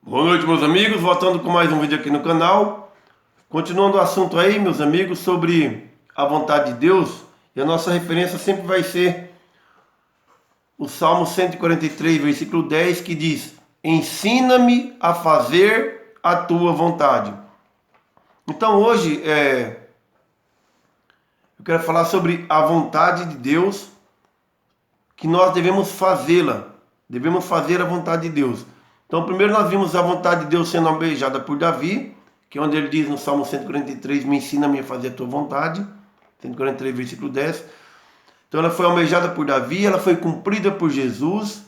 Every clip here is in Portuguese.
Boa noite, meus amigos, voltando com mais um vídeo aqui no canal. Continuando o assunto aí, meus amigos, sobre a vontade de Deus. E a nossa referência sempre vai ser o Salmo 143, versículo 10, que diz: ensina-me a fazer a tua vontade. Então hoje eu quero falar sobre a vontade de Deus, que nós devemos fazê-la. Devemos fazer a vontade de Deus. Então, primeiro nós vimos a vontade de Deus sendo almejada por Davi, que é onde ele diz no Salmo 143, me ensina-me a fazer a tua vontade, 143, versículo 10. Então ela foi almejada por Davi, ela foi cumprida por Jesus.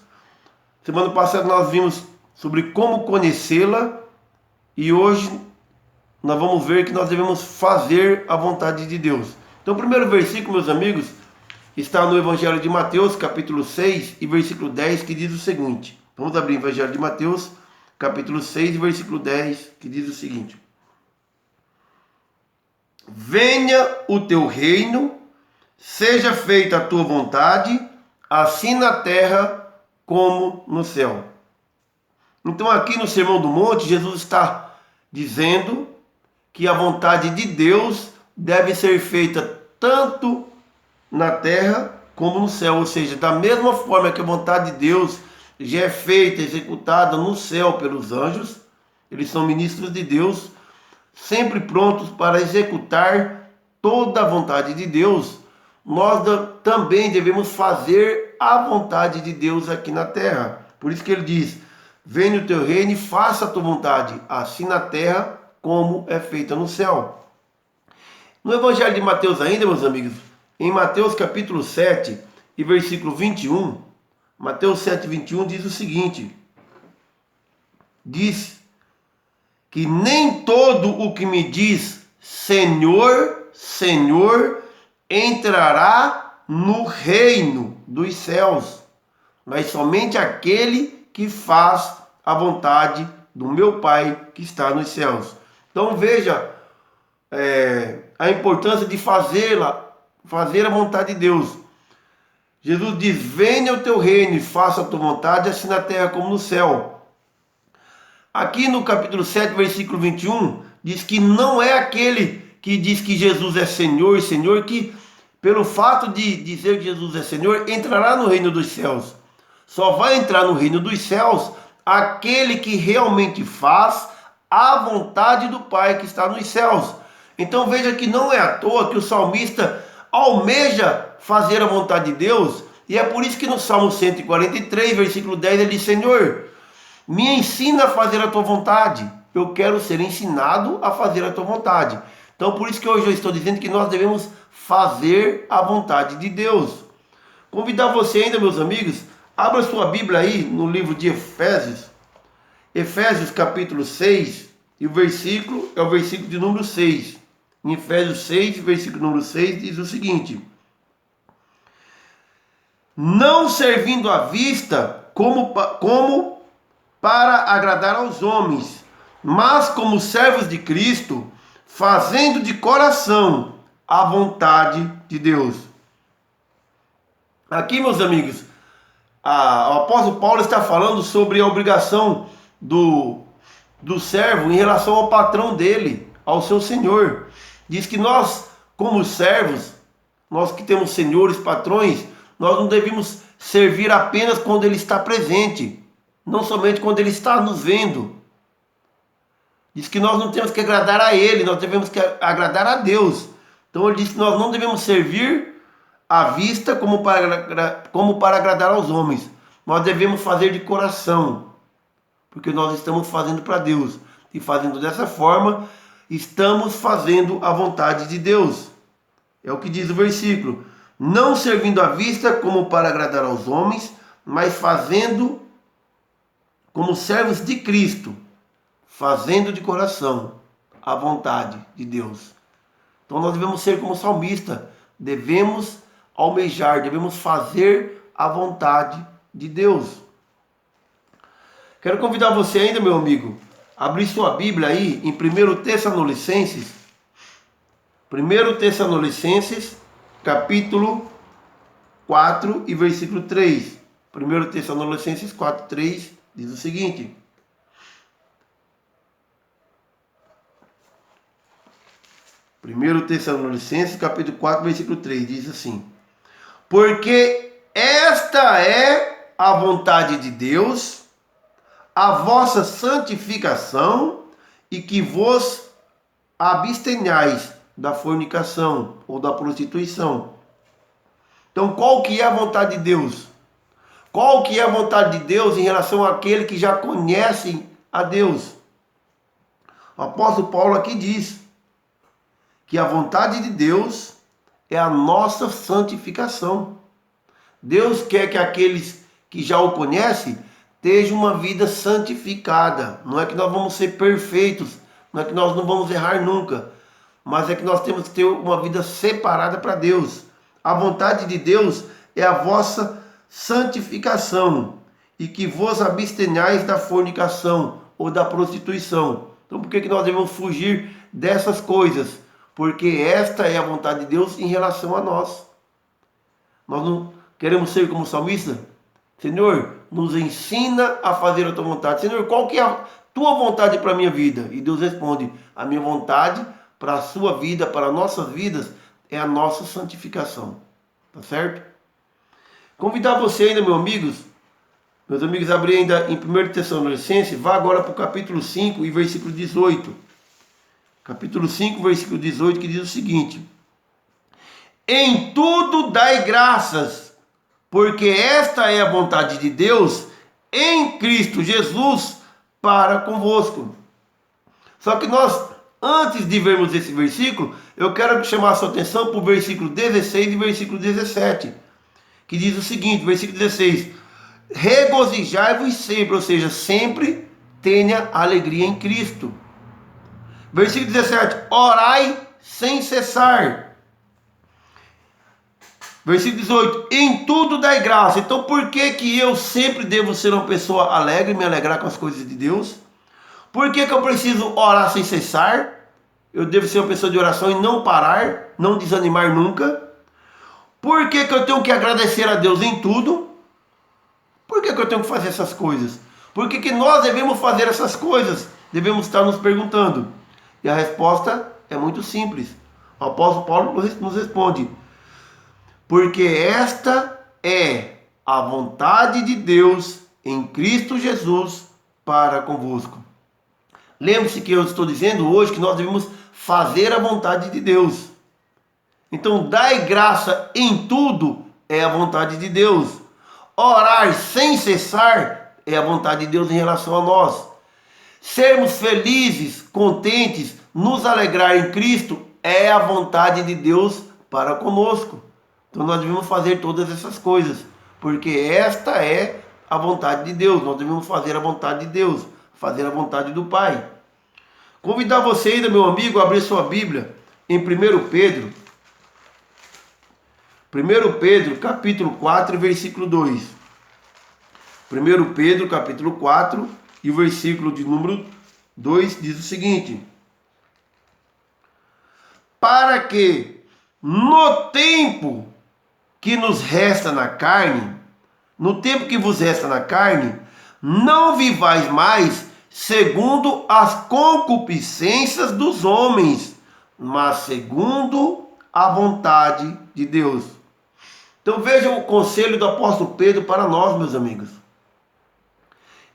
Semana passada nós vimos sobre como conhecê-la, e hoje nós vamos ver que nós devemos fazer a vontade de Deus. Então o primeiro versículo, meus amigos, está no Evangelho de Mateus, capítulo 6 e versículo 10, que diz o seguinte. Vamos abrir o Evangelho de Mateus, capítulo 6, versículo 10, que diz o seguinte: venha o teu reino, seja feita a tua vontade, assim na terra como no céu. Então aqui no Sermão do Monte, Jesus está dizendo que a vontade de Deus deve ser feita tanto na terra como no céu, ou seja, da mesma forma que a vontade de Deus já é feita, executada no céu pelos anjos, eles são ministros de Deus, sempre prontos para executar toda a vontade de Deus. Nós também devemos fazer a vontade de Deus aqui na terra. Por isso que ele diz: venha o teu reino e faça a tua vontade, assim na terra como é feita no céu. No Evangelho de Mateus ainda, meus amigos, em Mateus capítulo 7 e versículo 21, Mateus 7, 21 diz o seguinte: diz que nem todo o que me diz Senhor, Senhor, entrará no reino dos céus, mas somente aquele que faz a vontade do meu Pai que está nos céus. Então veja a importância de fazer a vontade de Deus. Jesus diz: venha o teu reino e faça a tua vontade, assim na terra como no céu. Aqui no capítulo 7, versículo 21, diz que não é aquele que diz que Jesus é Senhor e Senhor, que pelo fato de dizer que Jesus é Senhor, entrará no reino dos céus. Só vai entrar no reino dos céus aquele que realmente faz a vontade do Pai que está nos céus. Então veja que não é à toa que o salmista almeja fazer a vontade de Deus, e é por isso que no Salmo 143, versículo 10, ele diz: Senhor, me ensina a fazer a tua vontade. Eu quero ser ensinado a fazer a tua vontade. Então por isso que hoje eu estou dizendo que nós devemos fazer a vontade de Deus. Convidar você ainda, meus amigos, abra sua Bíblia aí no livro de Efésios, Efésios capítulo 6, e o versículo é o versículo de número 6. Em Efésios 6, versículo número 6, diz o seguinte: não servindo à vista como para agradar aos homens, mas como servos de Cristo, fazendo de coração a vontade de Deus. Aqui, meus amigos, o apóstolo Paulo está falando sobre a obrigação do servo em relação ao patrão dele, ao seu senhor. Diz que nós, como servos, nós que temos senhores, patrões, nós não devemos servir apenas quando ele está presente, não somente quando ele está nos vendo. Diz que nós não temos que agradar a ele, nós devemos que agradar a Deus. Então ele diz que nós não devemos servir à vista como para agradar aos homens. Nós devemos fazer de coração, porque nós estamos fazendo para Deus. E fazendo dessa forma, estamos fazendo a vontade de Deus. É o que diz o versículo: não servindo à vista como para agradar aos homens, mas fazendo como servos de Cristo, fazendo de coração a vontade de Deus. Então nós devemos ser como salmista, devemos almejar, devemos fazer a vontade de Deus. Quero convidar você ainda, meu amigo, a abrir sua Bíblia aí em 1 Tessalonicenses, capítulo 4 e versículo 3. 1 Tessalonicenses 4, 3 diz o seguinte: 1 Tessalonicenses, capítulo 4, versículo 3, diz assim: porque esta é a vontade de Deus, a vossa santificação, e que vos abstenhais da fornicação ou da prostituição. Então, qual que é a vontade de Deus? Qual que é a vontade de Deus em relação àquele que já conhecem a Deus? O apóstolo Paulo aqui diz que a vontade de Deus é a nossa santificação. Deus quer que aqueles que já o conhecem tenham uma vida santificada. Não é que nós vamos ser perfeitos, não é que nós não vamos errar nunca, mas é que nós temos que ter uma vida separada para Deus. A vontade de Deus é a vossa santificação, e que vos abstenhais da fornicação ou da prostituição. Então por que nós devemos fugir dessas coisas? Porque esta é a vontade de Deus em relação a nós. Nós não queremos ser como o salmista? Senhor, nos ensina a fazer a tua vontade. Senhor, qual que é a tua vontade para a minha vida? E Deus responde: a minha vontade para a sua vida, para nossas vidas, é a nossa santificação. Tá certo? Convidar você ainda, meus amigos, a abrir ainda em 1 Tessalonicenses, vá agora para o capítulo 5 e versículo 18. Capítulo 5, versículo 18, que diz o seguinte: em tudo dai graças, porque esta é a vontade de Deus em Cristo Jesus para convosco. Só que nós, antes de vermos esse versículo, eu quero chamar a sua atenção para o versículo 16 e versículo 17, que diz o seguinte, versículo 16: regozijai-vos sempre, ou seja, sempre tenha alegria em Cristo. Versículo 17: orai sem cessar. Versículo 18: em tudo dai graça. Então por que eu sempre devo ser uma pessoa alegre, me alegrar com as coisas de Deus? Por que eu preciso orar sem cessar? Eu devo ser uma pessoa de oração e não parar, não desanimar nunca. Por que eu tenho que agradecer a Deus em tudo? Por que eu tenho que fazer essas coisas? Por que nós devemos fazer essas coisas? Devemos estar nos perguntando. E a resposta é muito simples. O apóstolo Paulo nos responde: porque esta é a vontade de Deus em Cristo Jesus para convosco. Lembre-se que eu estou dizendo hoje que nós devemos fazer a vontade de Deus. Então, dai graça em tudo é a vontade de Deus. Orar sem cessar é a vontade de Deus em relação a nós. Sermos felizes, contentes, nos alegrar em Cristo é a vontade de Deus para conosco. Então nós devemos fazer todas essas coisas, porque esta é a vontade de Deus. Nós devemos fazer a vontade de Deus, fazer a vontade do Pai. Convidar você ainda, meu amigo, a abrir sua Bíblia em 1 Pedro. 1 Pedro, capítulo 4, versículo 2. 1 Pedro, capítulo 4, e o versículo de número 2 diz o seguinte: para que no tempo que nos resta na carne, no tempo que vos resta na carne, não vivais mais segundo as concupiscências dos homens, mas segundo a vontade de Deus. Então vejam o conselho do apóstolo Pedro para nós, meus amigos.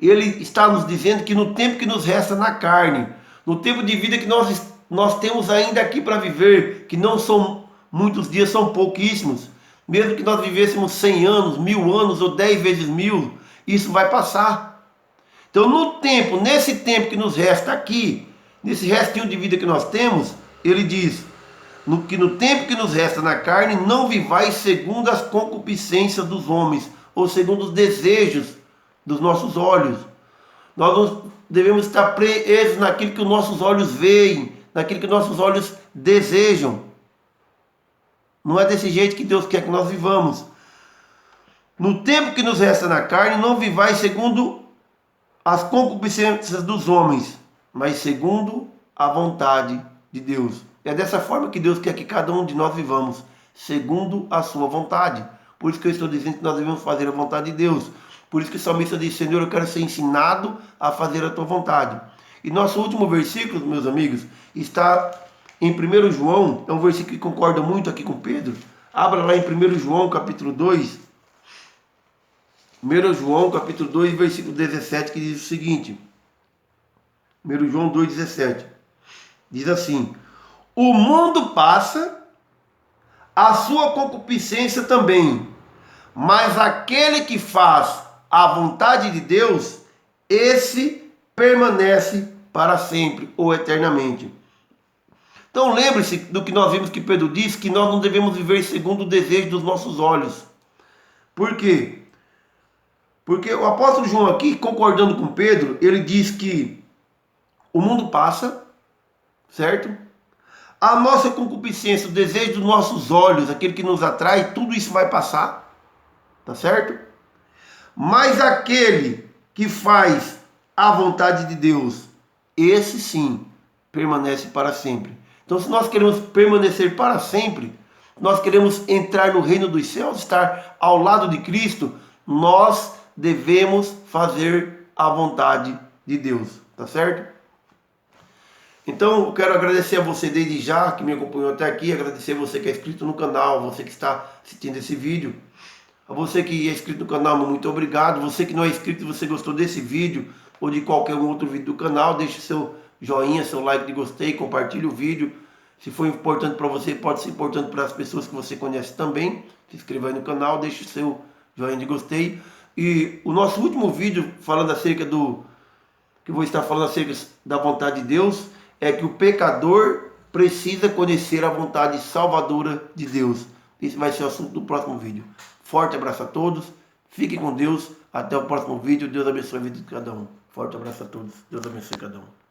Ele está nos dizendo que no tempo que nos resta na carne, no tempo de vida que nós temos ainda aqui para viver, que não são muitos dias, são pouquíssimos, mesmo que nós vivêssemos 100 anos, 1000 anos ou 10 vezes 1000, isso vai passar. Então nesse tempo que nos resta aqui, nesse restinho de vida que nós temos, ele diz que no tempo que nos resta na carne, não vivais segundo as concupiscências dos homens, ou segundo os desejos dos nossos olhos. Nós não devemos estar presos naquilo que os nossos olhos veem, naquilo que nossos olhos desejam. Não é desse jeito que Deus quer que nós vivamos. No tempo que nos resta na carne, não vivais segundo as concupiscências dos homens, mas segundo a vontade de Deus. É dessa forma que Deus quer que cada um de nós vivamos, segundo a sua vontade. Por isso que eu estou dizendo que nós devemos fazer a vontade de Deus. Por isso que o salmista diz: Senhor, eu quero ser ensinado a fazer a tua vontade. E nosso último versículo, meus amigos, está em 1 João, é um versículo que concorda muito aqui com Pedro. Abra lá em 1 João, capítulo 2. 1 João, capítulo 2, versículo 17, que diz o seguinte. 1 João 2,17. Diz assim: o mundo passa, a sua concupiscência também, mas aquele que faz a vontade de Deus, esse permanece para sempre ou eternamente. Então lembre-se do que nós vimos que Pedro disse, que nós não devemos viver segundo o desejo dos nossos olhos. Por quê? Porque o apóstolo João aqui, concordando com Pedro, ele diz que o mundo passa, certo? A nossa concupiscência, o desejo dos nossos olhos, aquele que nos atrai, tudo isso vai passar, tá certo? Mas aquele que faz a vontade de Deus, esse sim permanece para sempre. Então, se nós queremos permanecer para sempre, nós queremos entrar no reino dos céus, estar ao lado de Cristo, nós devemos fazer a vontade de Deus, tá certo? Então, eu quero agradecer a você desde já que me acompanhou até aqui, agradecer a você que é inscrito no canal, você que está assistindo esse vídeo. A você que é inscrito no canal, muito obrigado. Você que não é inscrito, se você gostou desse vídeo ou de qualquer outro vídeo do canal, deixe seu joinha, seu like de gostei, compartilhe o vídeo. Se for importante para você, pode ser importante para as pessoas que você conhece também. Se inscreva aí no canal, deixe seu joinha de gostei. E o nosso último vídeo falando acerca do... que eu vou estar falando acerca da vontade de Deus, é que o pecador precisa conhecer a vontade salvadora de Deus. Esse vai ser o assunto do próximo vídeo. Forte abraço a todos, fiquem com Deus, até o próximo vídeo, Deus abençoe a vida de cada um. Forte abraço a todos, Deus abençoe cada um.